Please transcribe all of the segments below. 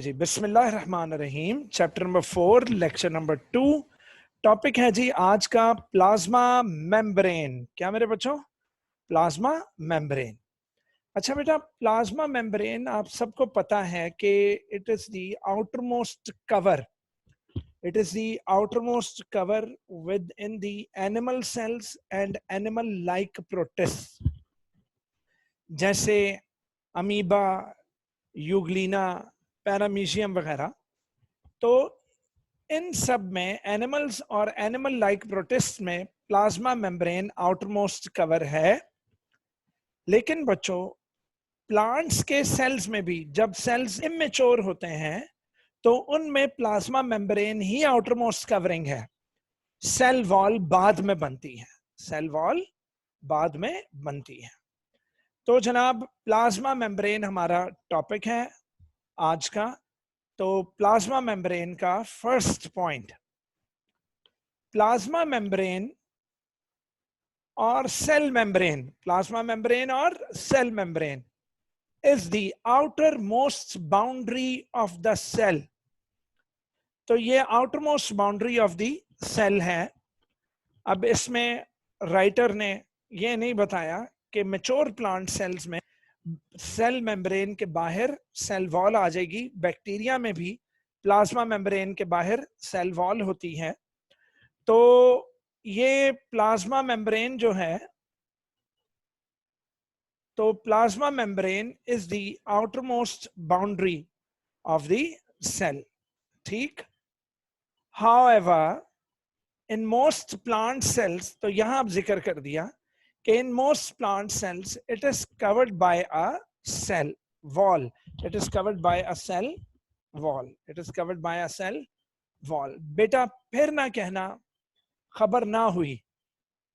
जी बिस्मिल्लाहिर्रहमानिर्रहीम। Chapter number 4 lecture number 2। Topic है जी आज का प्लाज्मा मेम्ब्रेन। क्या मेरे बच्चों? Plasma membrane. अच्छा बेटा, प्लाज्मा मेम्ब्रेन आप सबको पता है कि it is the outermost cover, it is the outermost cover with in the animal cells and animal like protist, जैसे अमीबा, यूग्लिना, पैरामीशियम वगैरह। तो इन सब में एनिमल्स और एनिमल लाइक प्रोटिस्ट में प्लाज्मा मेम्ब्रेन आउटरमोस्ट कवर है। लेकिन बच्चों, प्लांट्स के सेल्स में भी जब सेल्स इमेच्योर होते हैं तो उनमें प्लाज्मा मेम्ब्रेन ही आउटरमोस्ट कवरिंग है। सेल वॉल बाद में बनती है, सेल वॉल बाद में बनती है। तो जनाब, प्लाज्मा मेम्ब्रेन हमारा टॉपिक है आज का। तो प्लाज्मा मेम्ब्रेन का फर्स्ट पॉइंट, प्लाज्मा मेम्ब्रेन और सेल मेम्ब्रेन, प्लाज्मा मेम्ब्रेन और cell membrane is the outer most boundary of the cell. तो ये outer most boundary of the cell है। अब इसमें राइटर ने ये नहीं बताया कि मैच्योर प्लांट सेल्स में सेल मेम्ब्रेन के बाहर सेल वॉल आ जाएगी। बैक्टीरिया में भी प्लाज्मा मेम्ब्रेन के बाहर सेल वॉल होती है। तो ये प्लाज्मा मेम्ब्रेन जो है, तो plasma membrane is the outer most boundary of the cell. ठीक। However in most plant cells, तो यहां अब जिक्र कर दिया कि in most plant cells it is covered by a cell wall, it is covered by a cell wall, it is covered by a cell wall. बेटा फिर ना कहना खबर ना हुई।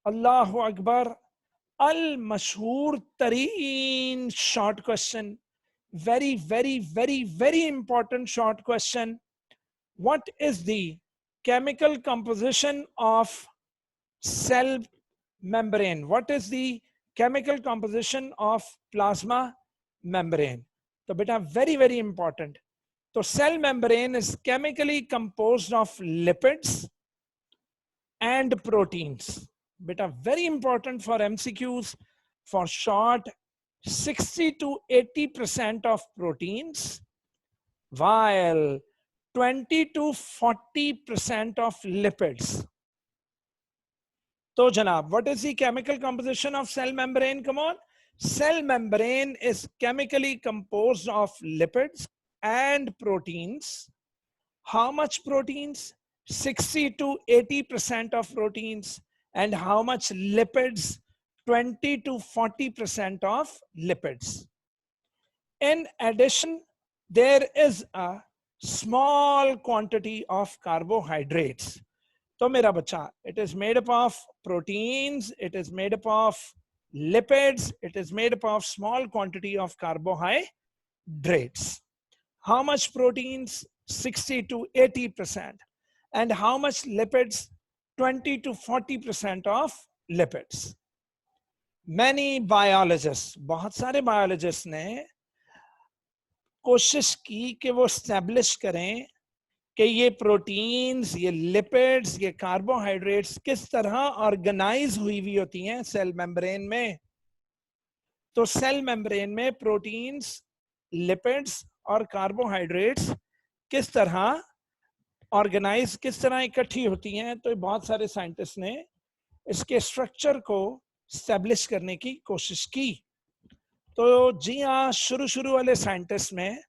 अल्लाह अकबर। अल मशहूर तरीन short question, very very very very important short question. What is the chemical composition of cell membrane? What is the chemical composition of plasma membrane? तो बेटा very very important। तो cell membrane is chemically composed of lipids and proteins। बेटा very important for MCQs, for short, 60 to 80% of proteins while 20 to 40% of lipids। तो जनाब, what is the chemical composition of cell membrane? Come on. Cell membrane is chemically composed of lipids and proteins. How much proteins? 60 to 80% of proteins. And how much lipids? 20 to 40% of lipids. In addition, there is a small quantity of carbohydrates। तो मेरा बच्चा, it is made up of proteins, it is made up of lipids, it is made up of small quantity of carbohydrates। How much proteins? 60 to 80%. And how much lipids? 20 to 40% of lipids। Many biologists, बहुत सारे biologists ने कोशिश की कि वो establish करें कि ये प्रोटीन्स, ये लिपिड्स, ये कार्बोहाइड्रेट्स किस तरह ऑर्गेनाइज हुई होती हैं सेल मेम्ब्रेन में। तो सेल मेम्ब्रेन में प्रोटीन्स, लिपिड्स और कार्बोहाइड्रेट्स किस तरह ऑर्गेनाइज, किस तरह इकट्ठी होती हैं। तो बहुत सारे साइंटिस्ट ने इसके स्ट्रक्चर को स्टैब्लिश करने की कोशिश की। तो जी हाँ, शुरू वाले साइंटिस्ट में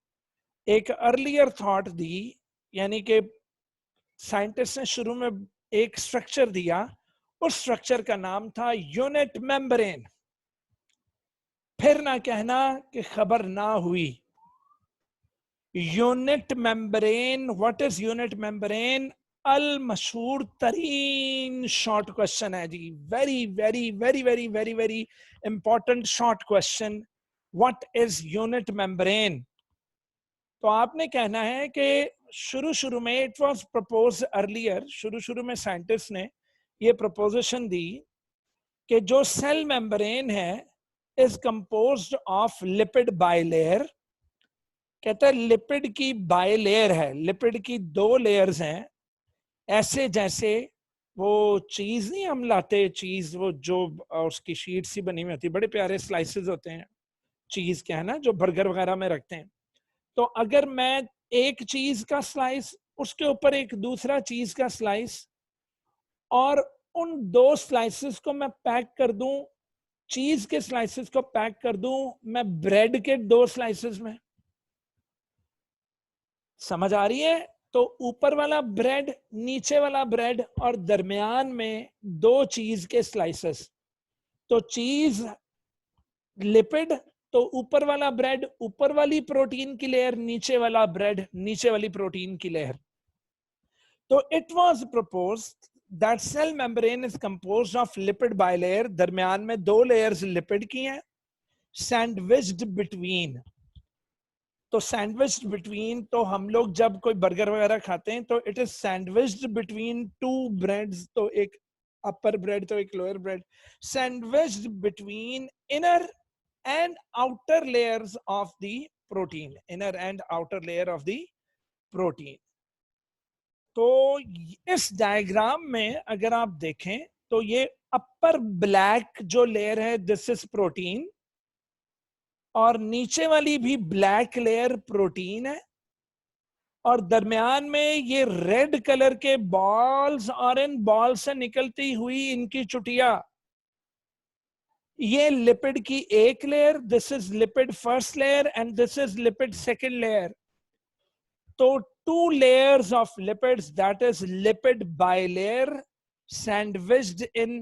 एक अर्लियर थॉट दी, यानी कि साइंटिस्ट ने शुरू में एक स्ट्रक्चर दिया, उस स्ट्रक्चर का नाम था यूनिट मेम्ब्रेन। फिर ना कहना कि खबर ना हुई। Unit membrane, what is unit membrane? अल मशहूर तरीन शॉर्ट क्वेश्चन है जी। Very very very very very very important short question. What is unit membrane? तो आपने कहना है कि शुरू में इट वाज प्रपोज अर्लियर, शुरू में साइंटिस्ट ने ये प्रपोजिशन दी कि जो सेल मेम्ब्रेन है is composed of lipid bilayer, कहता है लिपिड की बायलेयर है, लिपिड की 2 लेयर्स हैं, ऐसे जैसे वो चीज नहीं हम लाते, चीज वो जो उसकी शीट सी बनी हुई होती है, बड़े प्यारे स्लाइसेस होते हैं चीज के, है ना, जो बर्गर वगैरह में रखते हैं। तो अगर मैं एक चीज का स्लाइस, उसके ऊपर एक दूसरा चीज का स्लाइस, और उन 2 स्लाइसेस को मैं पैक कर दूं, चीज के स्लाइसेस को पैक कर दूं मैं ब्रेड के 2 स्लाइसेस में, समझ आ रही है? तो ऊपर वाला ब्रेड, नीचे वाला ब्रेड, और दरमियान में 2 चीज के स्लाइसेस। तो चीज लिपिड, तो ऊपर वाला ब्रेड ऊपर वाली प्रोटीन की लेयर, नीचे वाला ब्रेड नीचे वाली प्रोटीन की लेयर। तो it was proposed that cell membrane is composed of lipid bilayer, दरमियान में 2 लेयर्स लिपिड की हैं, सैंडविच्ड बिटवीन। तो सैंडविच्ड बिटवीन, तो हम लोग जब कोई बर्गर वगैरह खाते हैं तो it is sandwiched between 2 breads, तो एक अपर ब्रेड तो एक lower bread, sandwiched between inner and outer layers of the protein, inner and outer layer of the protein. तो इस डायग्राम में अगर आप देखें तो ये अपर ब्लैक जो लेयर है दिस इज प्रोटीन, और नीचे वाली भी ब्लैक लेयर प्रोटीन है, और दरमियान में ये रेड कलर के बॉल्स, और इन बॉल से निकलती हुई इनकी चुटिया, ये लिपिड की एक layer, this is lipid first layer and this is lipid second layer. तो 2 layers of lipids, that is lipid bilayer, sandwiched in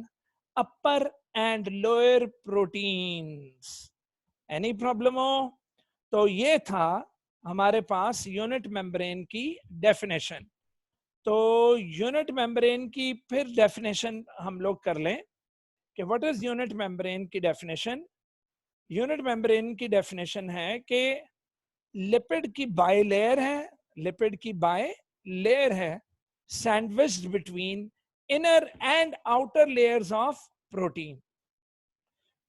upper and lower proteins. Any problem हो? तो ये था हमारे पास यूनिट मेम्ब्रेन की डेफिनेशन। तो यूनिट मेम्ब्रेन की फिर डेफिनेशन हम लोग कर लें कि व्हाट इज यूनिट मेम्ब्रेन की डेफिनेशन। यूनिट मेम्ब्रेन की डेफिनेशन है कि लिपिड की बाइलेयर है, लिपिड की बाय लेयर है, sandwiched between inner and outer layers of protein.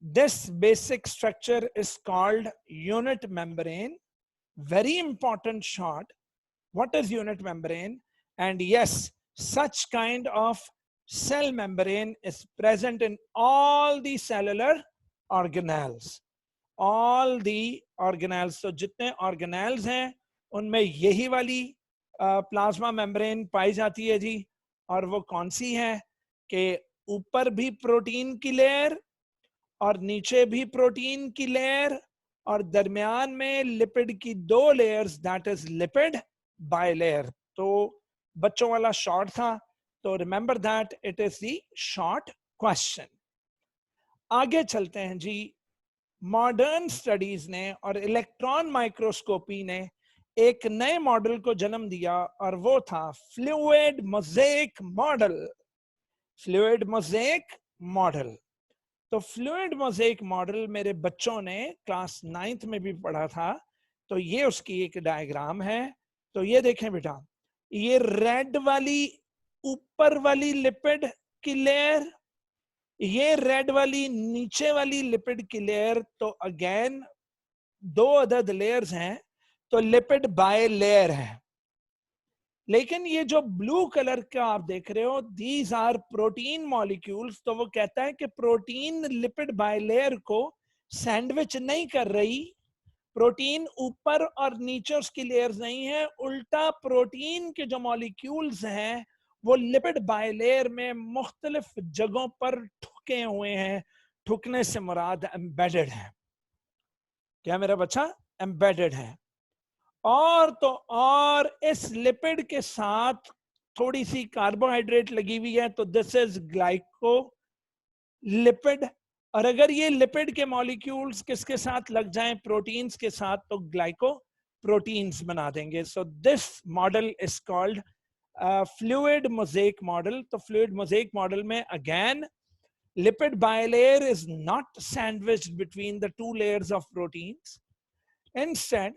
This basic structure is called unit membrane. Very important short. What is unit membrane? And yes, such kind of cell membrane is present in all the cellular organelles. All the organelles. So जितने organelles हैं उनमें यही वाली plasma membrane पाई जाती है जी। और वो कौन सी है कि ऊपर भी प्रोटीन की लेयर और नीचे भी प्रोटीन की लेयर और दरमियान में लिपिड की 2 layers, that is lipid bilayer. तो बच्चों वाला शॉर्ट था, तो remember that it is the short question. आगे चलते हैं जी। मॉडर्न स्टडीज ने और इलेक्ट्रॉन माइक्रोस्कोपी ने एक नए मॉडल को जन्म दिया और वो था fluid mosaic model. Fluid mosaic model. तो फ्लूइड मोज़ेक मॉडल मेरे बच्चों ने क्लास 9th में भी पढ़ा था। तो ये उसकी एक डायग्राम है। तो ये देखें बेटा, ये रेड वाली ऊपर वाली लिपिड की लेयर, ये रेड वाली नीचे वाली लिपिड की लेयर। तो अगेन 2 अदद लेयर्स हैं, तो लिपिड बाय लेयर है। लेकिन ये जो ब्लू कलर का आप देख रहे हो, दीज आर प्रोटीन मॉलिक्यूल्स। तो वो कहता है कि प्रोटीन लिपिड बाइलेयर को सैंडविच नहीं कर रही, प्रोटीन ऊपर और नीचे उसकी लेयर्स नहीं है, उल्टा प्रोटीन के जो मॉलिक्यूल्स हैं वो लिपिड बाइलेयर में मुख्तलिफ जगहों पर ठुके हुए हैं। ठुकने से मुराद एम्बेडेड है। क्या मेरा बच्चा? एम्बेडेड है। और तो और इस लिपिड के साथ थोड़ी सी कार्बोहाइड्रेट लगी हुई है, तो दिस इज ग्लाइको लिपिड। और अगर ये लिपिड के मॉलिक्यूल्स किसके साथ लग जाएं? प्रोटीन्स के साथ, तो ग्लाइको प्रोटीन्स बना देंगे। So this model is called fluid mosaic model. तो फ्लूइड मोज़ेक मॉडल में again lipid bilayer is not sandwiched between the 2 layers of proteins. Instead,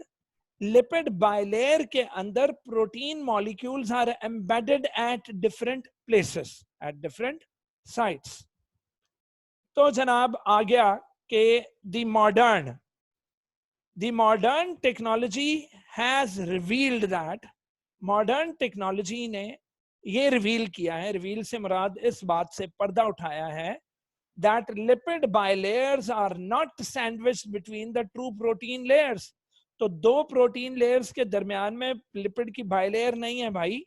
lipid bilayer के अंदर protein molecules are embedded at different places, at different sites. तो जनाब आ गया कि the modern technology has revealed that, modern technology ने ये reveal किया है, रिवील से मुराद इस बात से पर्दा उठाया है, that lipid bilayers are not sandwiched between the two protein layers. तो दो प्रोटीन लेयर्स के दरमियान में लिपिड की बाइलेयर नहीं है भाई,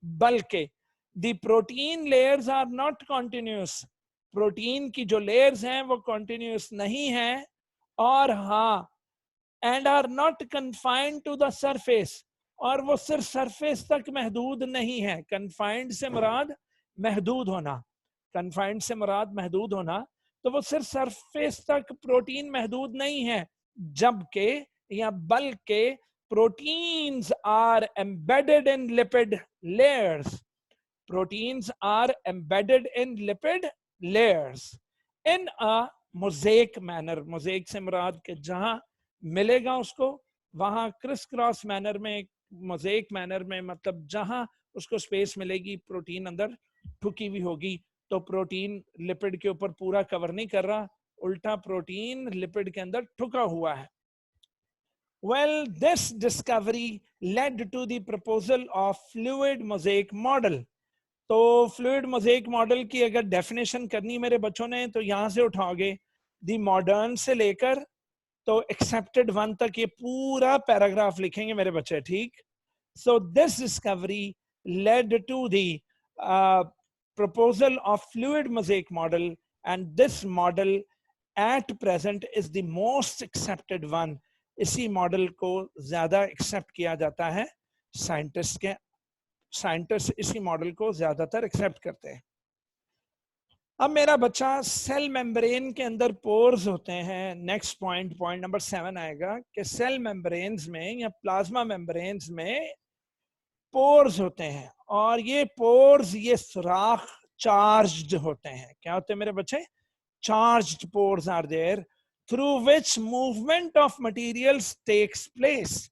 बल्कि the protein layers are not continuous. Protein की जो लेयर्स हैं वो कंटिन्यूस नहीं है, और हाँ, and are not confined to the surface, और वो सिर्फ सरफेस तक महदूद नहीं है. confined से मुराद महदूद होना, confined से मुराद महदूद होना, तो वो सिर्फ सरफेस तक प्रोटीन महदूद नहीं है, जबकि या बल्कि proteins are embedded in lipid layers. Proteins are embedded in lipid layers in a mosaic manner. Mosaic से मुराद के जहां मिलेगा उसको वहां क्रिस क्रॉस मैनर में, मोज़ेक मैनर में, मतलब जहां उसको स्पेस मिलेगी प्रोटीन अंदर ठुकी हुई होगी. तो प्रोटीन लिपिड के ऊपर पूरा कवर नहीं कर रहा, उल्टा प्रोटीन लिपिड के अंदर ठुका हुआ है. Well, this discovery led to the proposal of fluid mosaic model. तो फ्लूइड मोज़ेक मॉडल की अगर डेफिनेशन करनी मेरे बच्चों ने तो यहां से उठाओगे, दी मॉडर्न से लेकर तो एक्सेप्टेड वन तक ये पूरा पैराग्राफ लिखेंगे मेरे बच्चे, ठीक. So this discovery led to the proposal of fluid mosaic model, and this model at present is the most accepted one. इसी मॉडल को ज्यादा एक्सेप्ट किया जाता है, साइंटिस्ट इसी मॉडल को ज्यादातर एक्सेप्ट करते हैं. अब मेरा बच्चा, सेल मेम्ब्रेन के अंदर पोर्स होते हैं. नेक्स्ट पॉइंट नंबर 7 आएगा कि सेल मेम्ब्रेन्स में या प्लाज्मा मेम्ब्रेन्स में पोर्स होते हैं, और ये पोर्स, ये सुराख चार्ज्ड होते हैं. क्या होते हैं मेरे बच्चे? Charged pores are there through which movement of materials takes place.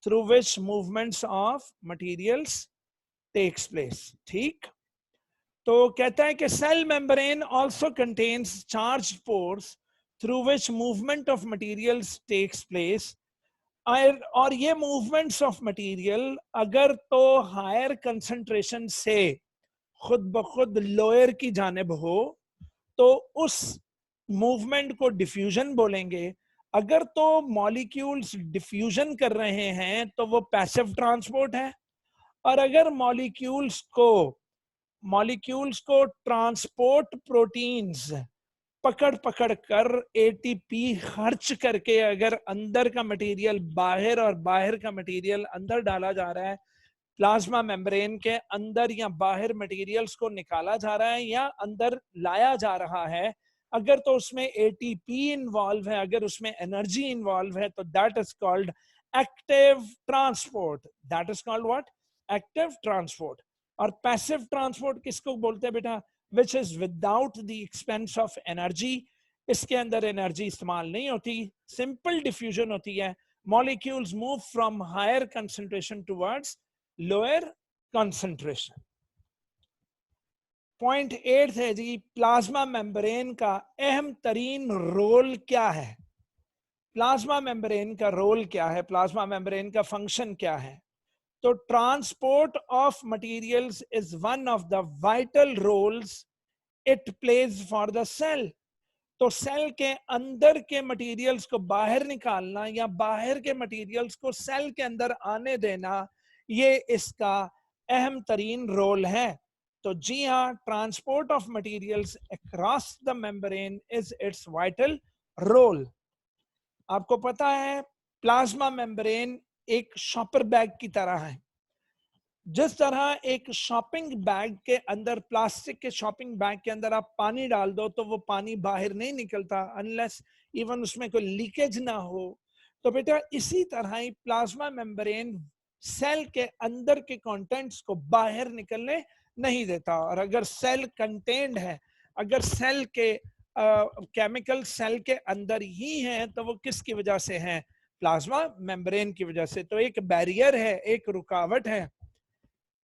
Through which movements of materials takes place. ठीक. तो कहता है कि cell membrane also contains charged pores through which movement of materials takes place. और ये movements of material अगर तो higher concentration से खुद ब खुद लोअर की जानिब हो तो उस मूवमेंट को डिफ्यूजन बोलेंगे. अगर तो मॉलिक्यूल्स डिफ्यूजन कर रहे हैं तो वो पैसिव ट्रांसपोर्ट है, और अगर मॉलिक्यूल्स को ट्रांसपोर्ट प्रोटीन्स पकड़ कर एटीपी खर्च करके अगर अंदर का मटेरियल बाहर और बाहर का मटेरियल अंदर डाला जा रहा है, प्लाज्मा मेम्ब्रेन के अंदर या बाहर मटेरियल्स को निकाला जा रहा है या अंदर लाया जा रहा है, अगर तो उसमें एटीपी इन्वॉल्व है, अगर उसमें एनर्जी इन्वॉल्व है, तो that is called active transport. That is called what? Active transport. और पैसिव ट्रांसपोर्ट किसको बोलते हैं बेटा? Which is without the expense of energy. इसके अंदर एनर्जी इस्तेमाल नहीं होती, सिंपल डिफ्यूजन होती है. Molecules move from higher concentration towards lower concentration. Point 8 है जी, प्लाज्मा मेम्ब्रेन का अहम तरीन रोल क्या है? प्लाज्मा मेम्ब्रेन का रोल क्या है? प्लाज्मा मेम्ब्रेन का फंक्शन क्या है? तो transport of materials is one of the vital roles it plays for the cell. तो सेल के अंदर के मटेरियल्स को बाहर निकालना या बाहर के मटेरियल्स को सेल के अंदर आने देना, ये इसका अहम तरीन रोल है. तो जी हाँ, transport of materials across the membrane is its vital role. आपको पता है प्लाज्मा मेम्ब्रेन एक शॉपर बैग की तरह है. जिस तरह एक शॉपिंग बैग के अंदर, प्लास्टिक के शॉपिंग बैग के अंदर आप पानी डाल दो तो वो पानी बाहर नहीं निकलता अनलेस इवन उसमें कोई लीकेज ना हो. तो बेटा इसी तरह ही प्लाज्मा मेम्ब्रेन सेल के अंदर के कंटेंट्स को बाहर निकलने नहीं देता. और अगर सेल कंटेन्ड है, अगर सेल के केमिकल सेल के अंदर ही है, तो वो किसकी वजह से है? प्लाज्मा मेम्ब्रेन की वजह से. तो एक बैरियर है, एक रुकावट है.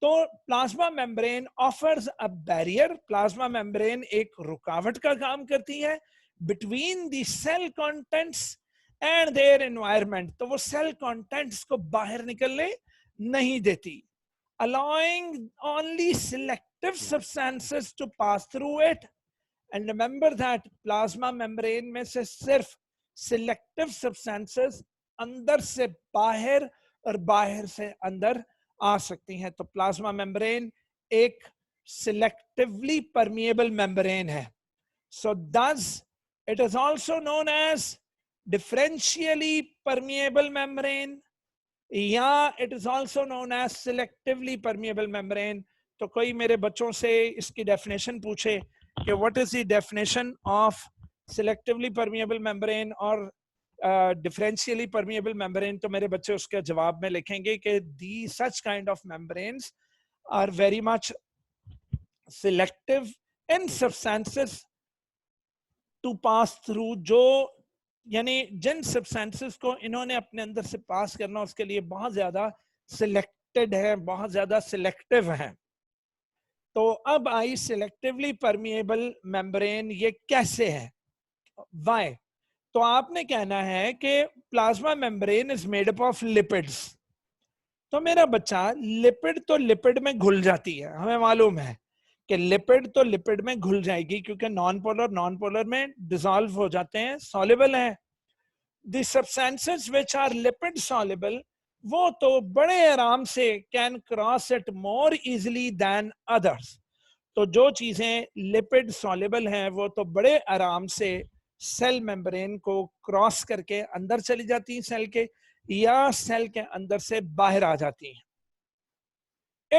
तो plasma membrane offers a barrier. Plasma membrane एक रुकावट का काम करती है between the cell contents and their environment, तो वो सेल कंटेंट्स को बाहर निकलने नहीं देती, allowing only selective substances to pass through it. And remember that plasma membrane में से सिर्फ selective substances अंदर से बाहर और बाहर से अंदर आ सकती हैं. तो प्लाज्मा मेम्ब्रेन एक selectively permeable membrane है. So thus it is also known as differentially permeable membrane, या it is also known as selectively permeable membrane. तो कोई मेरे बच्चों से इसकी डेफिनेशन पूछे कि what is the definition of selectively permeable membrane और differentially permeable membrane, तो मेरे बच्चे उसके जवाब में लिखेंगे कि these such kind of membranes are very much selective in substances to pass through, जो यानी जिन सब्सटेंसेस को इन्होंने अपने अंदर से पास करना उसके लिए बहुत ज्यादा सिलेक्टेड है, बहुत ज्यादा सिलेक्टिव है. तो अब आई सिलेक्टिवली परमिएबल मेम्ब्रेन, ये कैसे है, वाई? तो आपने कहना है कि plasma membrane is made up of lipids. तो मेरा बच्चा लिपिड तो लिपिड में घुल जाती है, हमें मालूम है कि लिपिड तो लिपिड में घुल जाएगी क्योंकि नॉन पोलर में डिसॉल्व हो जाते हैं, सॉल्युबल है. The substances which are lipid soluble, वो तो बड़े आराम से can cross it more easily than others. तो जो चीजें लिपिड soluble हैं वो तो बड़े आराम से सेल मेम्ब्रेन को क्रॉस करके अंदर चली जाती हैं सेल के, या सेल के अंदर से बाहर आ जाती हैं.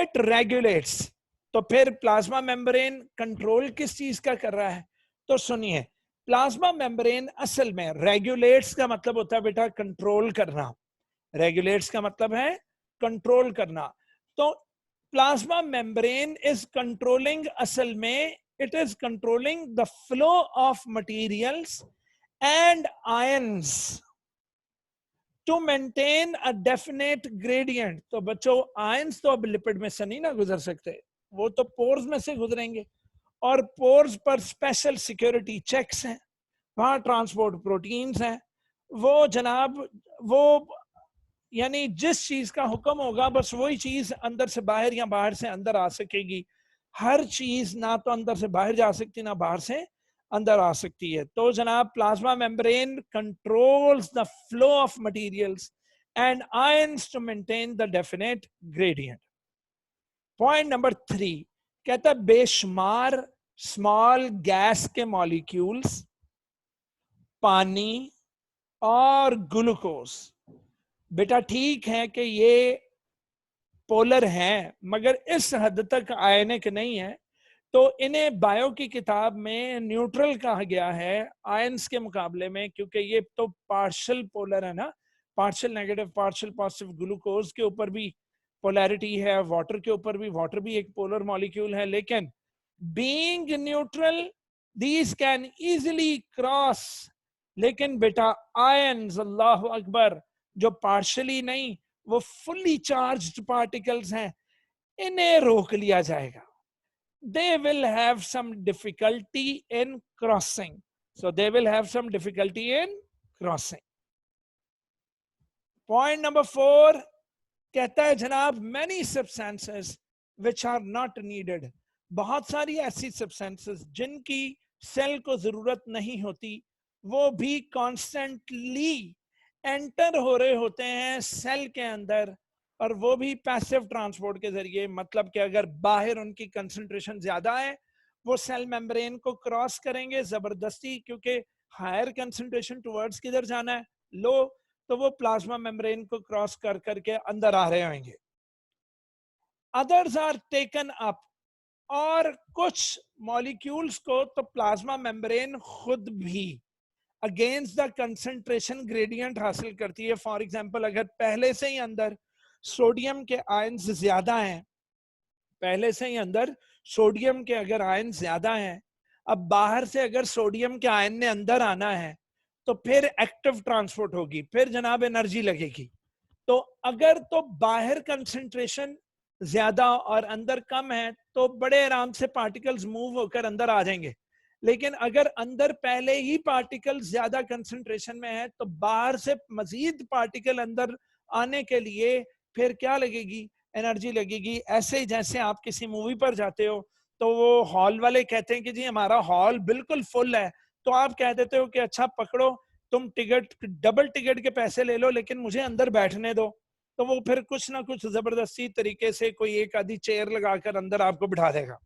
It regulates. तो फिर प्लाज्मा मेम्ब्रेन कंट्रोल किस चीज का कर रहा है? तो सुनिए, प्लाज्मा मेम्ब्रेन असल में रेगुलेट्स का मतलब होता है बेटा कंट्रोल करना. रेगुलेट्स का मतलब है कंट्रोल करना. तो प्लाज्मा मेम्ब्रेन इज कंट्रोलिंग, असल में it is controlling the flow of materials and ions to maintain a definite gradient. तो बच्चों आयंस तो अब लिपिड में से नहीं ना गुजर सकते, वो तो पोर्स में से गुजरेंगे, और पोर्स पर स्पेशल सिक्योरिटी चेक्स हैं, वहां ट्रांसपोर्ट प्रोटीन्स हैं. वो जनाब वो यानी जिस चीज का हुक्म होगा बस वही चीज अंदर से बाहर या बाहर से अंदर आ सकेगी. हर चीज ना तो अंदर से बाहर जा सकती ना बाहर से अंदर आ सकती है. तो जनाब plasma membrane controls the flow of materials and ions to maintain the definite gradient. Point number 3 कहता है बेशुमार स्मॉल गैस के मॉलिक्यूल्स, पानी और ग्लूकोज. बेटा ठीक है कि ये पोलर हैं मगर इस हद तक आयनिक नहीं है. तो इन्हें बायो की किताब में न्यूट्रल कहा गया है आयंस के मुकाबले में, क्योंकि ये तो पार्शियल पोलर है ना, partial negative partial positive. Glucose के ऊपर भी पोलैरिटी है, वाटर के ऊपर भी, वाटर भी एक पोलर मॉलिक्यूल है, लेकिन being neutral these can easily cross. लेकिन बेटा आयंस, अल्लाह अकबर, जो पार्शियली नहीं वो फुल्ली चार्ज्ड पार्टिकल्स हैं, इन्हें रोक लिया जाएगा. they will have some difficulty in crossing. So they will have some difficulty in crossing. Point number 4 कहता है जनाब many substances which are not needed. बहुत सारी ऐसी substances जिनकी सेल को जरूरत नहीं होती वो भी constantly एंटर हो रहे होते हैं सेल के अंदर, और वो भी पैसिव ट्रांसपोर्ट के जरिए. मतलब कि अगर बाहर उनकी कंसंट्रेशन ज्यादा है वो सेल मेम्ब्रेन को क्रॉस करेंगे जबरदस्ती, क्योंकि हायर कंसंट्रेशन टुवर्ड्स किधर जाना है, लो, तो वो प्लाज्मा मेम्ब्रेन को क्रॉस कर करके अंदर आ रहे होंगे. अदर्स आर टेकन अप, और कुछ मॉलिक्यूल्स को तो प्लाज्मा मेम्ब्रेन खुद भी अगेंस्ट द कंसंट्रेशन ग्रेडियंट हासिल करती है. फॉर एग्जांपल अगर पहले से ही अंदर सोडियम के आयंस ज्यादा हैं, पहले से ही अंदर सोडियम के अगर आयन ज्यादा हैं, अब बाहर से अगर सोडियम के आयन ने अंदर आना है तो फिर एक्टिव ट्रांसपोर्ट होगी, फिर जनाब एनर्जी लगेगी. तो अगर तो बाहर कंसंट्रेशन ज्यादा और अंदर कम है तो बड़े आराम से पार्टिकल्स मूव होकर अंदर आ जाएंगे. लेकिन अगर अंदर पहले ही पार्टिकल ज्यादा कंसंट्रेशन में है तो बाहर से मजीद पार्टिकल अंदर आने के लिए फिर क्या लगेगी, एनर्जी लगेगी। ऐसे ही जैसे आप किसी मूवी पर जाते हो तो वो हॉल वाले कहते हैं कि जी हमारा हॉल बिल्कुल फुल है, तो आप कह देते हो कि अच्छा पकड़ो, तुम टिकट, डबल टिकट के पैसे ले लो लेकिन मुझे अंदर बैठने दो। तो वो फिर कुछ ना कुछ जबरदस्ती तरीके से कोई एक आधी चेयर लगाकर अंदर आपको बिठा देगा।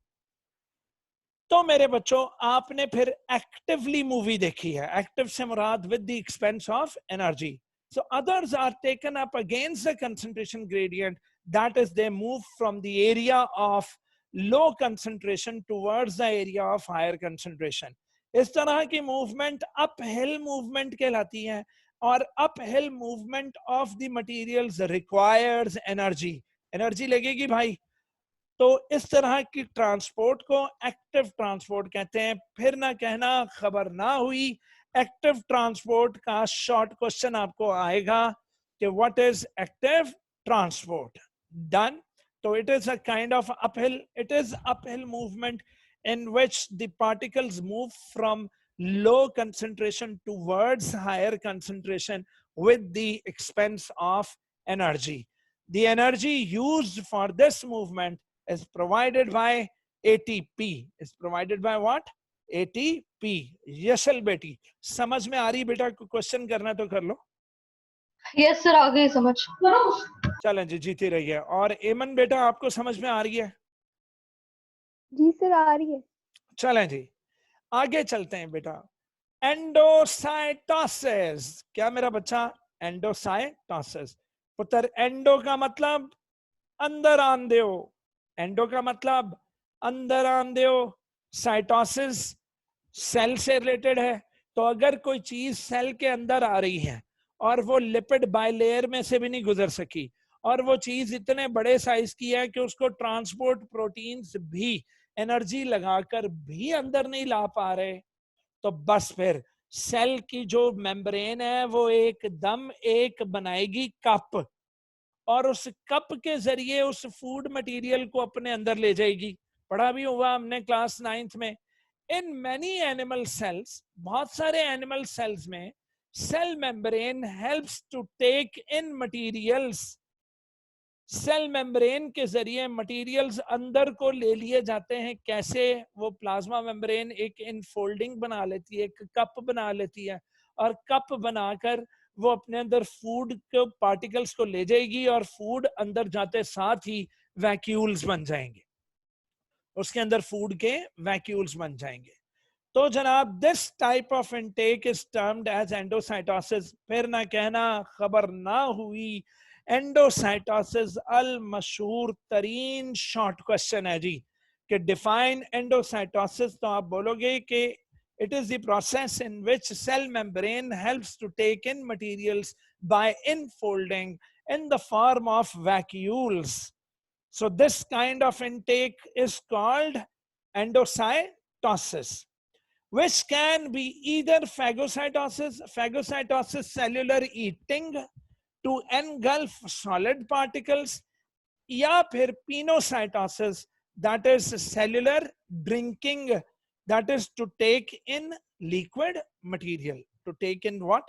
तो मेरे बच्चों आपने फिर एक्टिवली मूवी देखी है, एक्टिव से मुराद with the expense of energy. So others are taken up against the concentration gradient, that is they move from the area of low concentration towards the area of higher concentration. इस तरह की movement up hill movement कहलाती है, और up hill movement of the materials requires energy, energy लगेगी भाई। तो इस तरह की ट्रांसपोर्ट को एक्टिव ट्रांसपोर्ट कहते हैं। फिर ना कहना खबर ना हुई, एक्टिव ट्रांसपोर्ट का शॉर्ट क्वेश्चन आपको आएगा कि what is active transport. Done. तो it is a kind of uphill, it is uphill movement in which the particles move from low concentration towards higher concentration with the expense of energy. The energy used for this movement is provided by ATP. Is provided by what? ATP. Yashal बेटी समझ में आ रही बेटा? Question करना तो कर लो। Yes sir, आ गई समझ। चलें जी, जीती रही है। और एमन बेटा आपको समझ में आ रही है? जी सर आ रही है। चलें जी आगे चलते हैं बेटा। एंडोसाइटोसिस, क्या मेरा बच्चा? एंडोसाइटोसिस। पुत्र एंडो का मतलब अंदर आन दो, एंडो का मतलब अंदर आन दो, साइटोसिस सेल से रिलेटेड है। तो अगर कोई चीज सेल के अंदर आ रही है और वो लिपिड बाइलेयर में से भी नहीं गुजर सकी, और वो चीज इतने बड़े साइज की है कि उसको ट्रांसपोर्ट प्रोटीन्स भी एनर्जी लगाकर भी अंदर नहीं ला पा रहे, तो बस फिर सेल की जो मेम्ब्रेन है वो एकदम एक बनाएगी कप, और उस कप के जरिए उस फूड मटेरियल को अपने अंदर ले जाएगी। पढ़ा भी हुआ हमने क्लास 9th में। इन मैनी एनिमल सेल्स, बहुत सारे एनिमल सेल्स में cell membrane helps to take in materials, cell membrane के जरिए मटेरियल्स अंदर को ले लिए जाते हैं। कैसे? वो प्लाज्मा मेम्ब्रेन एक इनफोल्डिंग बना लेती है, एक कप बना लेती है, और कप बनाकर वो अपने अंदर फूड के पार्टिकल्स को ले जाएगी, और फूड अंदर जाते साथ ही वैक्यूल्स बन जाएंगे, उसके अंदर फूड के वैक्यूल्स बन जाएंगे। तो जनाब this type of intake is termed as endocytosis. फिर ना कहना खबर ना हुई, एंडोसाइटोसिस अल मशहूर तरीन शॉर्ट क्वेश्चन है जी कि डिफाइन एंडोसाइटोसिस। तो आप बोलोगे कि it is the process in which cell membrane helps to take in materials by infolding in the form of vacuoles. So this kind of intake is called endocytosis, which can be either phagocytosis cellular eating to engulf solid particles, या फिर pinocytosis, that is cellular drinking, that is to take in liquid material, to take in what?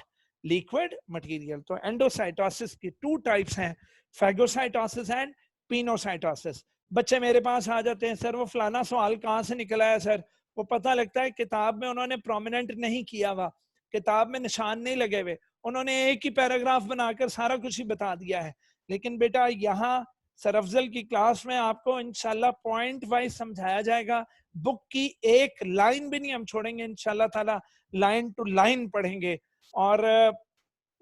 Liquid material. तो endocytosis की 2 types हैं, phagocytosis and pinocytosis. बच्चे मेरे पास आ जाते हैं, sir वो फलाना सवाल कहाँ से निकला है सर? वो पता लगता है किताब में उन्होंने प्रोमिनेंट नहीं किया हुआ, किताब में निशान नहीं लगे हुए, उन्होंने एक ही पैराग्राफ बनाकर सारा कुछ ही बता दिया है। लेकिन बेटा यहाँ सर अफजल की क्लास में आपको इंशाल्लाह पॉइंट वाइज समझाया जाएगा, बुक की एक लाइन भी नहीं हम छोड़ेंगे इंशाल्लाह ताला, लाइन टू लाइन पढ़ेंगे। और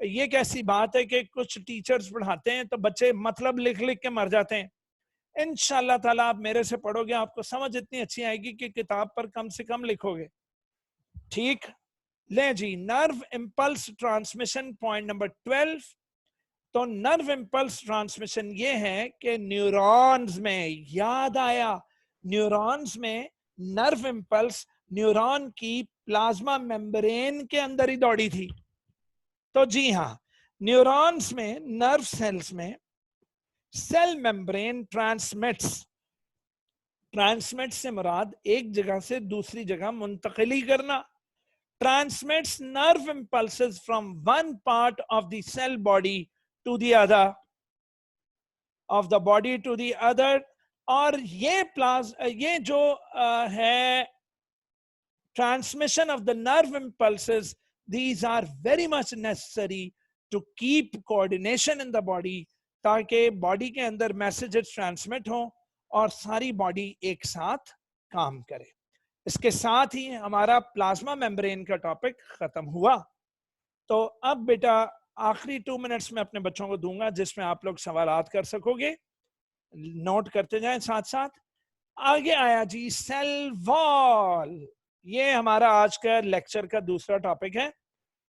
ये कैसी बात है कि कुछ टीचर्स पढ़ाते हैं तो बच्चे मतलब लिख लिख के मर जाते हैं। इंशाल्लाह ताला आप मेरे से पढ़ोगे, आपको समझ इतनी अच्छी आएगी कि किताब पर कम से कम लिखोगे। ठीक ले जी, nerve impulse transmission point number 12। तो नर्व इंपल्स ट्रांसमिशन ये है कि न्यूरॉन्स में, याद आया, न्यूरॉन्स में नर्व इंपल्स न्यूरॉन की प्लाज्मा मेम्ब्रेन के अंदर ही दौड़ी थी। तो जी हाँ, न्यूरॉन्स में, नर्व सेल्स में सेल मेम्ब्रेन ट्रांसमिट्स ट्रांसमिट से मुराद एक जगह से दूसरी जगह मुंतकिली करना. Transmits nerve impulses from one part of the cell body to the other, of the body to the other. और ये जो है transmission of the nerve impulses, these are very much necessary to keep coordination in the body, ताकि body के अंदर messages transmit हो और सारी बॉडी एक साथ काम करे. इसके साथ ही हमारा प्लाज्मा मेम्ब्रेन का टॉपिक खत्म हुआ. तो अब बेटा आखिरी 2 मिनट्स में अपने बच्चों को दूंगा जिसमें आप लोग सवालात कर सकोगे, नोट करते जाएं साथ साथ. आगे आया जी सेल वॉल. ये हमारा आज का लेक्चर का दूसरा टॉपिक है.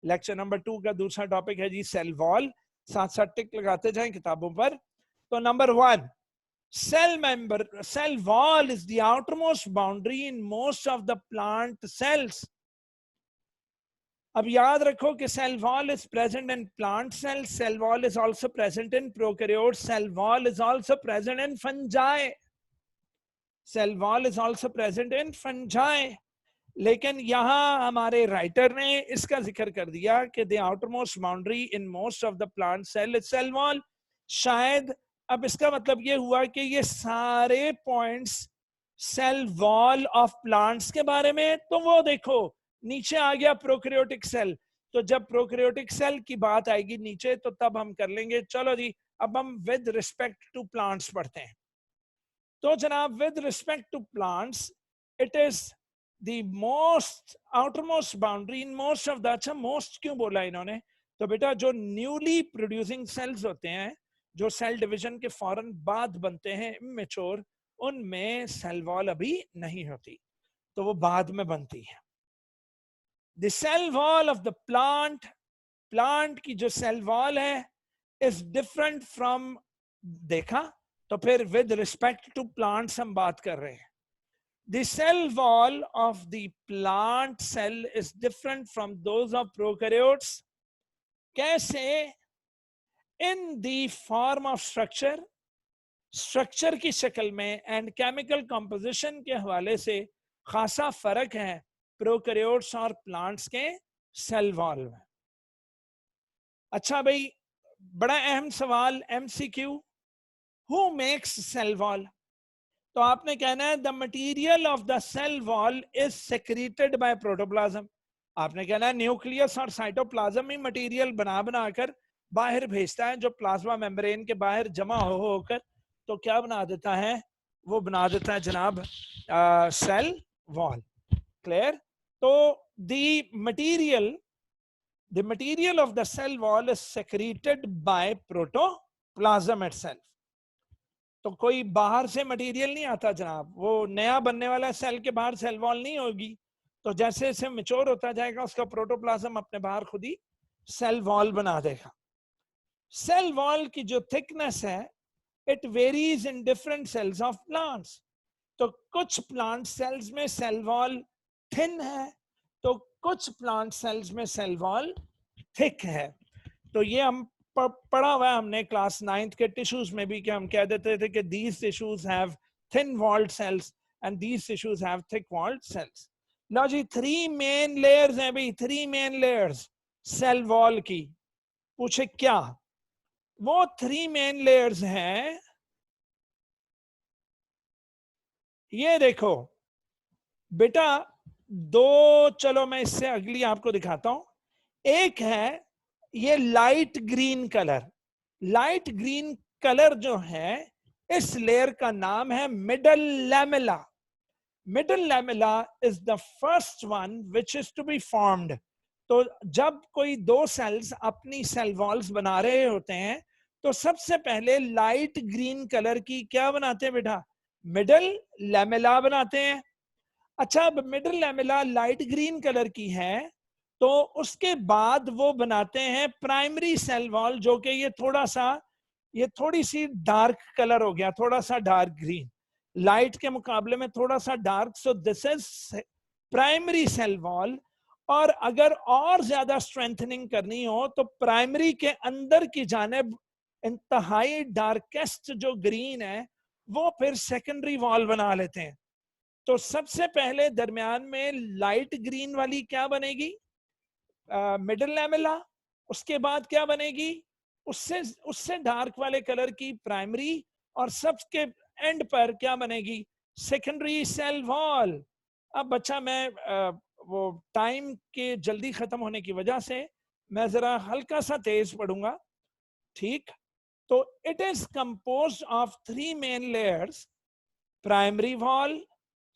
लेक्चर नंबर 2 का दूसरा टॉपिक है जी सेल वॉल. साथ साथ टिक लगाते जाएं किताबों पर. तो number 1, cell wall is the outermost boundary in most of the plant cells. अब याद रखो कि cell wall is present in plant cells, cell wall is also present in prokaryotes, cell wall is also present in fungi. Cell wall is also present in fungi. लेकिन यहाँ हमारे writer ने इसका जिक्र कर दिया कि the outermost boundary in most of the plant cell is cell wall. शायद अब इसका मतलब ये हुआ कि ये सारे points cell wall of plants के बारे में. तो वो देखो नीचे आ गया प्रोकैरियोटिक सेल. तो जब प्रोकैरियोटिक सेल की बात आएगी नीचे तो तब हम कर लेंगे. चलो जी अब हम विद रिस्पेक्ट टू प्लांट्स पढ़ते हैं. तो जनाब with respect to plants it is the most outermost boundary in most of the. अच्छा मोस्ट क्यों बोला इन्होंने? तो बेटा जो न्यूली प्रोड्यूसिंग सेल्स होते हैं, जो सेल डिवीजन के फौरन बाद बनते हैं इमेच्योर, उनमें सेल वॉल अभी नहीं होती, तो वो बाद में बनती है. The cell wall of the plant, plant की जो सेल वॉल है इज डिफरेंट फ्रॉम. देखा तो फिर विद रिस्पेक्ट टू प्लांट्स हम बात कर रहे हैं. The cell wall of the plant cell is different from those of prokaryotes. कैसे? in the form of structure, structure की शक्ल में एंड केमिकल कंपोजिशन के हवाले से खासा फर्क है प्रोकैरियोट्स और प्लांट्स के सेल वॉल में. अच्छा भाई बड़ा अहम सवाल MCQ, who makes cell wall? तो आपने कहना है the material of the cell wall is secreted by protoplasm. आपने कहना है न्यूक्लियस और साइटोप्लाज्म ही मटेरियल बनाकर बाहर भेजता है, जो प्लाज्मा मेम्ब्रेन के बाहर जमा होकर तो क्या बना देता है? वो बना देता है जनाब सेल वॉल. क्लियर? तो the material of the cell wall is secreted by protoplasm itself. तो कोई बाहर से मटेरियल नहीं आता जनाब. वो नया बनने वाला सेल के बाहर सेल वॉल नहीं होगी. तो जैसे जैसे मैच्योर होता जाएगा उसका प्रोटोप्लाज्म अपने बाहर खुद ही सेल वॉल बना देगा. सेल वॉल की जो थिकनेस है it varies in different cells of plants. तो कुछ प्लांट सेल्स में सेल वॉल थिन है, तो कुछ प्लांट सेल्स में सेल वॉल थिक है. तो ये हम पढ़ा हुआ है हमने क्लास 9th के टिश्यूज में भी, कि हम कह देते थे कि these tissues have thin walled cells and these tissues have thick walled cells. लो जी 3 मेन लेयर्स हैं भाई, 3 मेन लेयर्स सेल वॉल की. पूछे क्या? वो 3 मेन लेयर्स हैं, ये देखो बेटा. 2 चलो मैं इससे अगली आपको दिखाता हूं. एक है ये light green colour. Light green colour जो है इस लेयर का नाम है middle lamella. Middle lamella is the first one which is to be formed. तो जब कोई 2 सेल्स अपनी सेल वॉल्स बना रहे होते हैं तो सबसे पहले लाइट ग्रीन कलर की क्या बनाते हैं बेटा? मिडल लैमेला बनाते हैं. अच्छा अब middle lamella light green colour की है तो उसके बाद वो बनाते हैं प्राइमरी सेल वॉल, जो कि ये थोड़ी सी डार्क कलर हो गया, थोड़ा सा डार्क ग्रीन, लाइट के मुकाबले में थोड़ा सा dark. So this is primary cell wall. और अगर और ज्यादा स्ट्रेंथनिंग करनी हो तो प्राइमरी के अंदर की जानिब इंतहाई डार्केस्ट जो ग्रीन है वो फिर सेकेंडरी वॉल बना लेते हैं। तो सबसे पहले दरमियान में लाइट ग्रीन वाली क्या बनेगी, मिडिल लैमेला। उसके बाद क्या बनेगी, उससे उससे डार्क वाले कलर की प्राइमरी, और सबके एंड पर क्या बनेगी, सेकेंडरी सेल वॉल। अब बच्चा मैं वो टाइम के जल्दी खत्म होने की वजह से मैं जरा हल्का सा तेज पढ़ूंगा, ठीक। तो it is composed of 3 main layers, primary wall,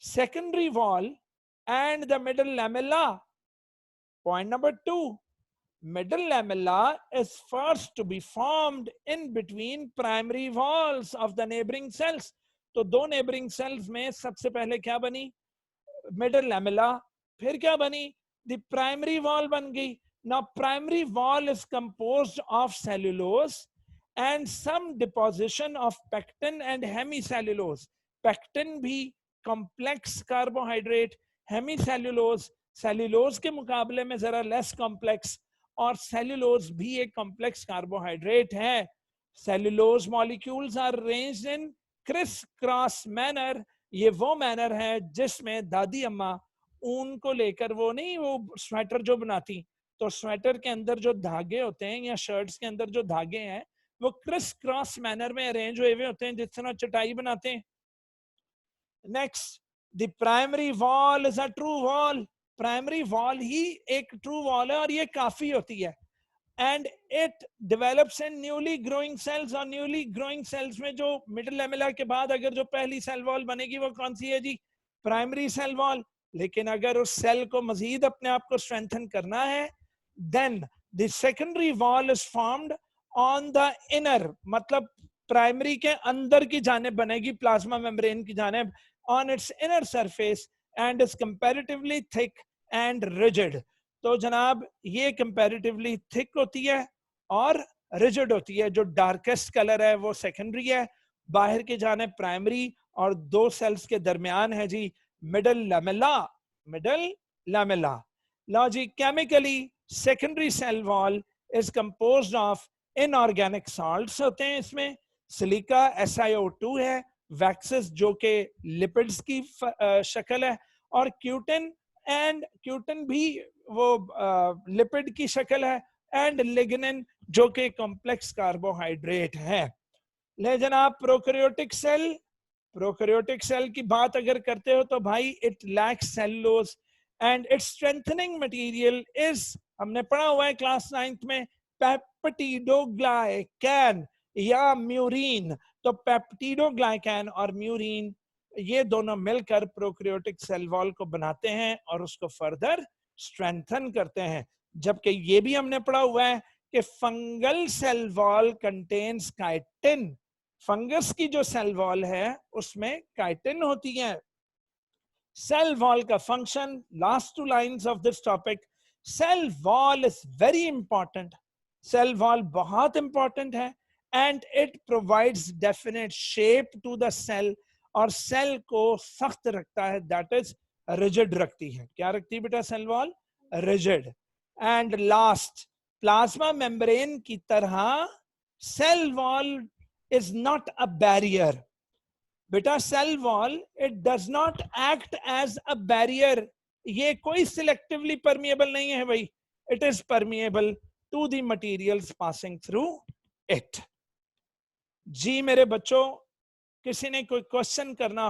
secondary wall, and the middle lamella. Point number 2, middle lamella is first to be formed in between primary walls of the neighboring cells. तो दो neighboring cells में सबसे पहले क्या बनी, middle lamella, फिर क्या बनी, the primary wall बन गई। Now primary wall is composed of cellulose and some deposition of pectin and hemicellulose. Pectin भी कॉम्प्लेक्स कार्बोहाइड्रेट, हेमीसेल्युलोज सेल्युलोज के मुकाबले में जरा लेस कॉम्प्लेक्स, और सेल्युलोज भी एक कॉम्प्लेक्स कार्बोहाइड्रेट है। Cellulose molecules are arranged in criss cross manner. ये वो मैनर है जिसमें दादी अम्मा ऊन को लेकर, वो नहीं वो स्वेटर जो बनाती, तो स्वेटर के अंदर जो धागे होते हैं या शर्ट्स के अंदर जो धागे हैं वो क्रिस क्रॉस मैनर में अरेंज हुए हुए होते हैं, जिस तरह चटाई बनाते हैं। Next, the primary wall is a true wall. Primary wall ही एक ट्रू वॉल है और ये काफी होती है। And it develops in newly growing cells, और न्यूली ग्रोइंग सेल्स में जो मिडिल लैमेला के बाद अगर जो पहली सेल वॉल बनेगी वो कौन सी है जी, प्राइमरी सेल वॉल। लेकिन अगर उस सेल को मजीद अपने आप को स्ट्रेंथन करना है, then the secondary wall is formed on the inner, मतलब प्राइमरी के अंदर की जानिब बनेगी, प्लाज्मा मेम्ब्रेन की जानिब, on its inner surface and is comparatively thick and rigid. तो जनाब ये comparatively thick होती है और rigid होती है। जो डार्केस्ट कलर है वो सेकेंडरी है, बाहर के जाने प्राइमरी, और दो सेल्स के दरमियान है जी मिडल लैमेला। Middle lamella. लो जी, chemically secondary cell wall is composed of inorganic salts होते हैं, इसमें सिलिका SiO2 है, वैक्सेस जो के लिपिड्स की शक्ल है, और क्यूटिन, एंड क्यूटिन भी वो लिपिड की शक्ल है, एंड लिग्निन जो के कॉम्प्लेक्स कार्बोहाइड्रेट है। ले जनाब, प्रोकैरियोटिक सेल, प्रोकैरियोटिक सेल की बात अगर करते हो तो भाई it lacks cellulose and it's strengthening material is, हमने पढ़ा हुआ है क्लास 9th में, पेप्टिडोग्लाइकैन या म्यूरिन। तो पेप्टिडोग्लाइकैन और म्यूरिन ये दोनों मिलकर प्रोकैरियोटिक सेल वॉल को बनाते हैं और उसको फर्दर स्ट्रेंथन करते हैं। जबकि ये भी हमने पढ़ा हुआ है कि fungal cell wall contains chitin. Fungus की जो सेल वॉल है उसमें काइटिन होती है। सेल वॉल का function, last 2 lines of this topic, cell wall is very important. Cell wall बहुत इंपॉर्टेंट है, and it provides definite shape to the cell, और सेल को सख्त रखता है, दैट इज रिजिड रखती है। क्या रखती है बेटा cell wall? Rigid. And last, plasma membrane की तरह cell wall is not a barrier. बेटा cell wall it does not act as a barrier, ये कोई सिलेक्टिवली परमिएबल नहीं है भाई, it is permeable to the materials passing through it. जी मेरे बच्चों, किसी ने कोई क्वेश्चन करना हो